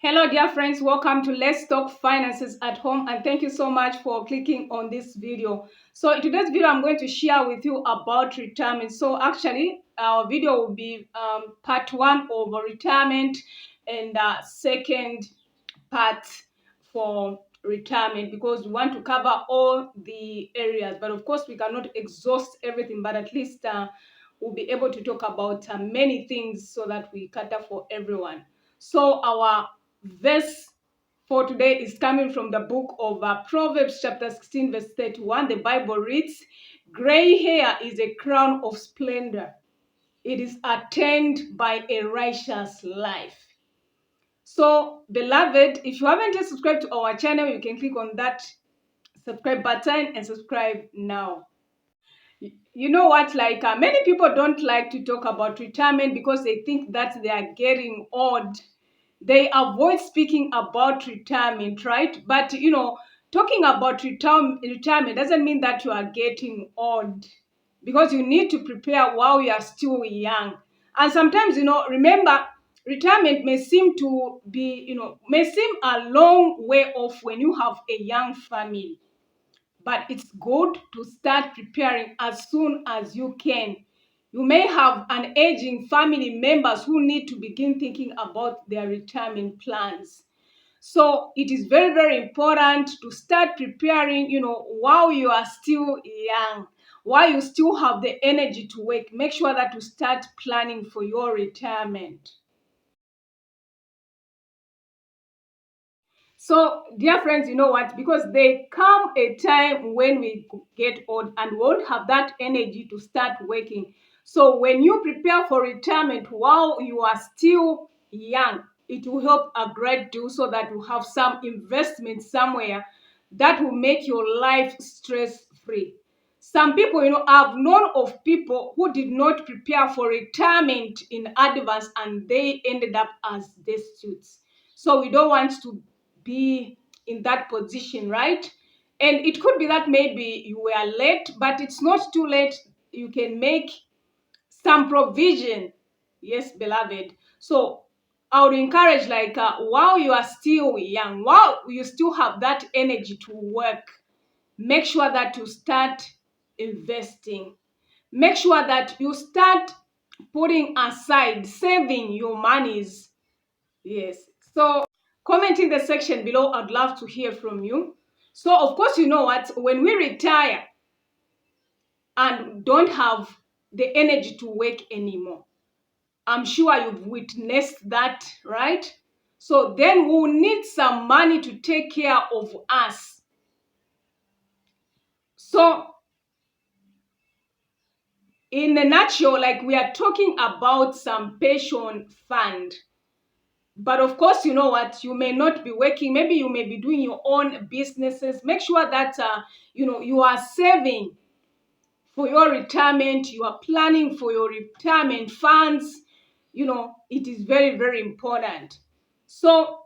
Hello, dear friends. Welcome to Let's Talk Finances at Home, and thank you so much for clicking on this video. So, in today's video, I'm going to share with you about retirement. So, actually, our video will be part one of retirement and second part for retirement because we want to cover all the areas. But of course, we cannot exhaust everything, but at least we'll be able to talk about many things so that we cater for everyone. So, our verse for today is coming from the book of Proverbs chapter 16 verse 31. The Bible reads, "Gray hair is a crown of splendor. It is attained by a righteous life." So, beloved, if you haven't yet subscribed to our channel, you can click on that subscribe button and subscribe now. You know what, many people don't like to talk about retirement because they think that they are getting old. They avoid speaking about retirement, right? But talking about retirement doesn't mean that you are getting old, because you need to prepare while you are still young. And sometimes, remember, retirement may seem to be, may seem a long way off when you have a young family, but it's good to start preparing as soon as you can. You may have an aging family members who need to begin thinking about their retirement plans. So it is very, very important to start preparing, while you are still young, while you still have the energy to work. Make sure that you start planning for your retirement. So, dear friends, you know what? Because there come a time when we get old and won't have that energy to start working. So, when you prepare for retirement while you are still young, it will help a great deal so that you have some investment somewhere that will make your life stress-free. Some people, I've known of people who did not prepare for retirement in advance and they ended up as destitutes. So we don't want to be in that position, right? And it could be that maybe you were late, but it's not too late. You can make some provision. Yes, beloved. So I would encourage, while you are still young, while you still have that energy to work, make sure that you start investing. Make sure that you start putting aside, saving your monies. Yes. So comment in the section below. I'd love to hear from you. So of course, you know what, when we retire and don't have the energy to work anymore, I'm sure you've witnessed that, right? So then we'll need some money to take care of us. So in a nutshell, we are talking about some pension fund. But of course, you know what, you may not be working. Maybe you may be doing your own businesses. Make sure that, you are saving for your retirement. You are planning for your retirement funds. It is very, very important. So,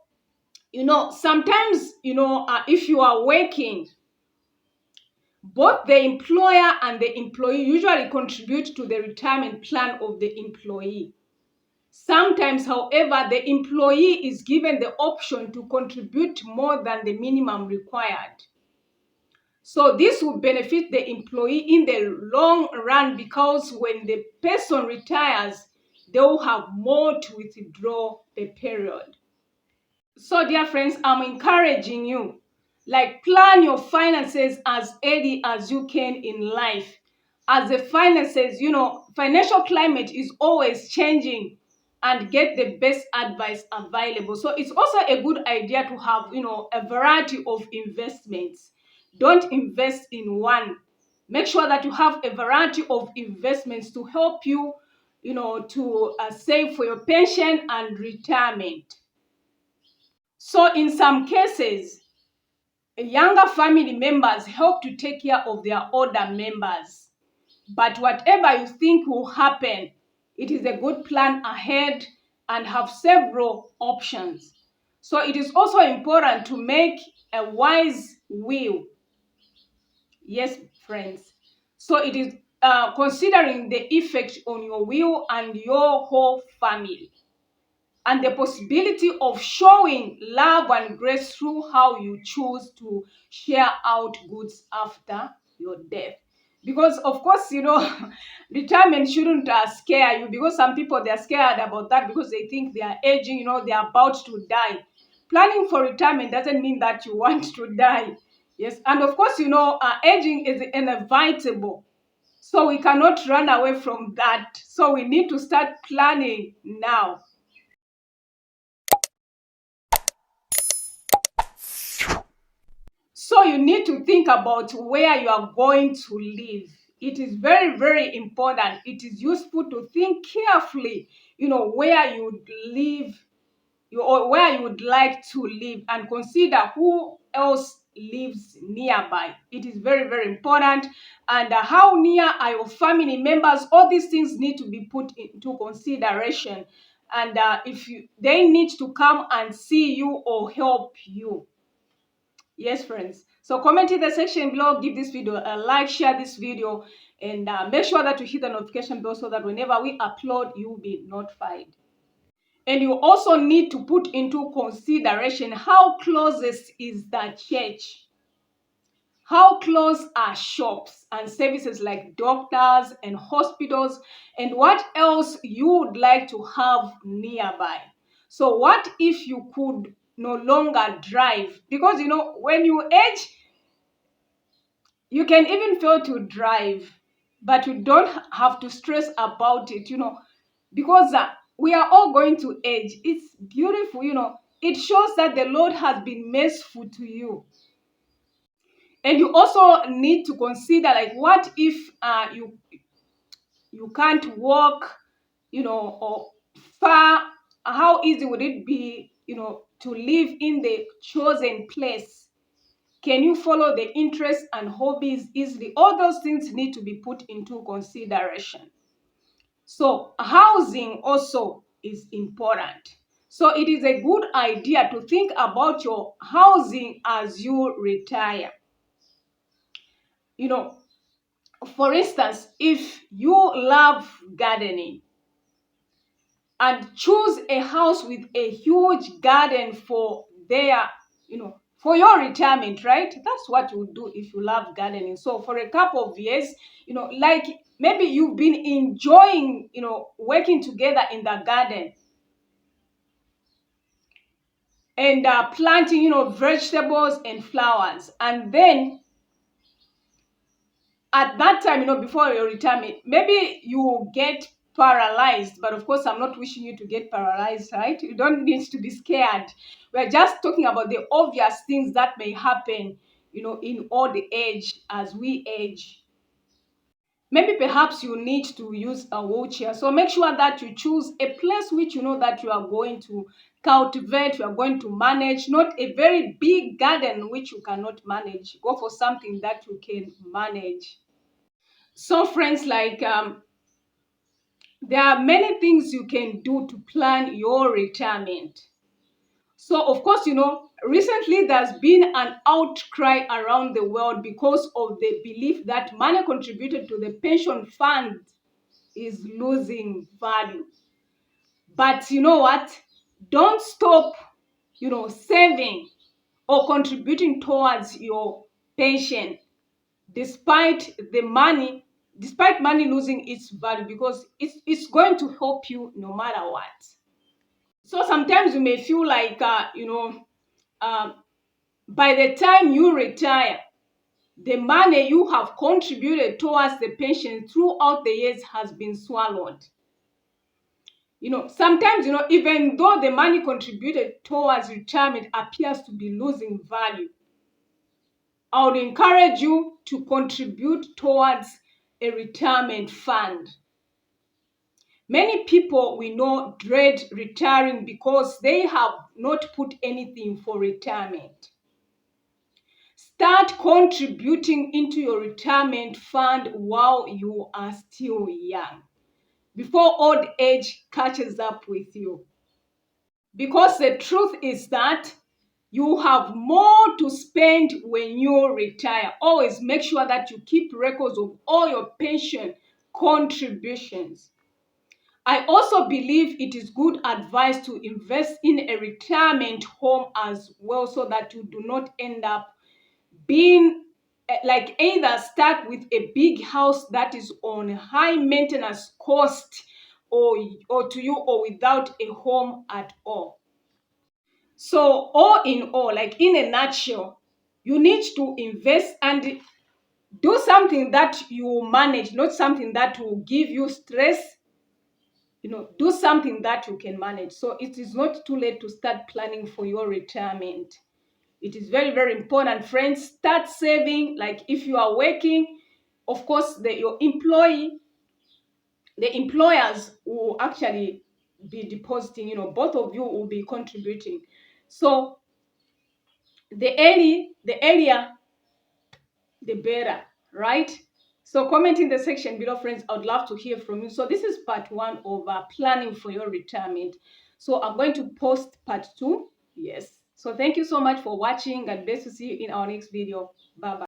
sometimes, if you are working, both the employer and the employee usually contribute to the retirement plan of the employee. Sometimes, however, the employee is given the option to contribute more than the minimum required. So this will benefit the employee in the long run, because when the person retires, they will have more to withdraw per period. So, dear friends, I'm encouraging you, plan your finances as early as you can in life. As the finances, financial climate is always changing, and get the best advice available. So it's also a good idea to have, a variety of investments. Don't invest in one. Make sure that you have a variety of investments to help you, to save for your pension and retirement. So in some cases, younger family members help to take care of their older members. But whatever you think will happen, it is a good plan ahead and have several options. So it is also important to make a wise will. Yes, friends. So it is considering the effect on your will and your whole family. and the possibility of showing love and grace through how you choose to share out goods after your death. Because of course, retirement shouldn't scare you, because some people, they're scared about that because they think they are aging, they're about to die. Planning for retirement doesn't mean that you want to die. Yes, and of course, aging is inevitable. So we cannot run away from that. So we need to start planning now. So you need to think about where you are going to live. It is very, very important. It is useful to think carefully, where you would live, or where you would like to live, and consider who else lives nearby. It is very, very important. And how near are your family members? All these things need to be put into consideration. And if they need to come and see you or help you. Yes, friends. So comment in the section below, give this video a like, share this video, and make sure that you hit the notification bell so that whenever we upload, you'll be notified. And you also need to put into consideration how closest is the church. How close are shops and services like doctors and hospitals, and what else you would like to have nearby? So what if you could no longer drive? Because when you age, you can even fail to drive, but you don't have to stress about it, because we are all going to age. It's beautiful, it shows that the Lord has been merciful to you. And you also need to consider, like, what if you can't walk, or far? How easy would it be, to live in the chosen place? Can you follow the interests and hobbies easily? All those things need to be put into consideration. So housing also is important. So it is a good idea to think about your housing as you retire. For instance, if you love gardening, and choose a house with a huge garden for for your retirement, right? That's what you would do if you love gardening. So for a couple of years, like maybe you've been enjoying, working together in the garden and planting, vegetables and flowers. And then at that time, before your retirement, maybe you get paralyzed. But of course, I'm not wishing you to get paralyzed, right? You don't need to be scared. We're just talking about the obvious things that may happen, in old age as we age. Maybe perhaps you need to use a wheelchair. So make sure that you choose a place which you know that you are going to cultivate, you are going to manage, not a very big garden which you cannot manage. Go for something that you can manage. So friends, like there are many things you can do to plan your retirement. So of course, recently there's been an outcry around the world because of the belief that money contributed to the pension fund is losing value. But you know what? Don't stop, saving or contributing towards your pension despite money losing its value, because it's going to help you no matter what. So sometimes you may feel like uh, by the time you retire, the money you have contributed towards the pension throughout the years has been swallowed. Sometimes, even though the money contributed towards retirement appears to be losing value, I would encourage you to contribute towards a retirement fund. Many people we know dread retiring because they have not put anything for retirement. Start contributing into your retirement fund while you are still young, before old age catches up with you. Because the truth is that you have more to spend when you retire. Always make sure that you keep records of all your pension contributions. I also believe it is good advice to invest in a retirement home as well, so that you do not end up being like either stuck with a big house that is on high maintenance cost, or to you, or without a home at all. So all in all, like in a nutshell, you need to invest and do something that you manage, not something that will give you stress. Do something that you can manage. So it is not too late to start planning for your retirement. It is very, very important, friends. Start saving. Like if you are working, of course, the employers will actually be depositing, both of you will be contributing. So the earlier, the better, right? So comment in the section below, friends. I would love to hear from you. So this is part one of planning for your retirement. So I'm going to post part two. Yes. So thank you so much for watching. God bless you. See you in our next video. Bye bye.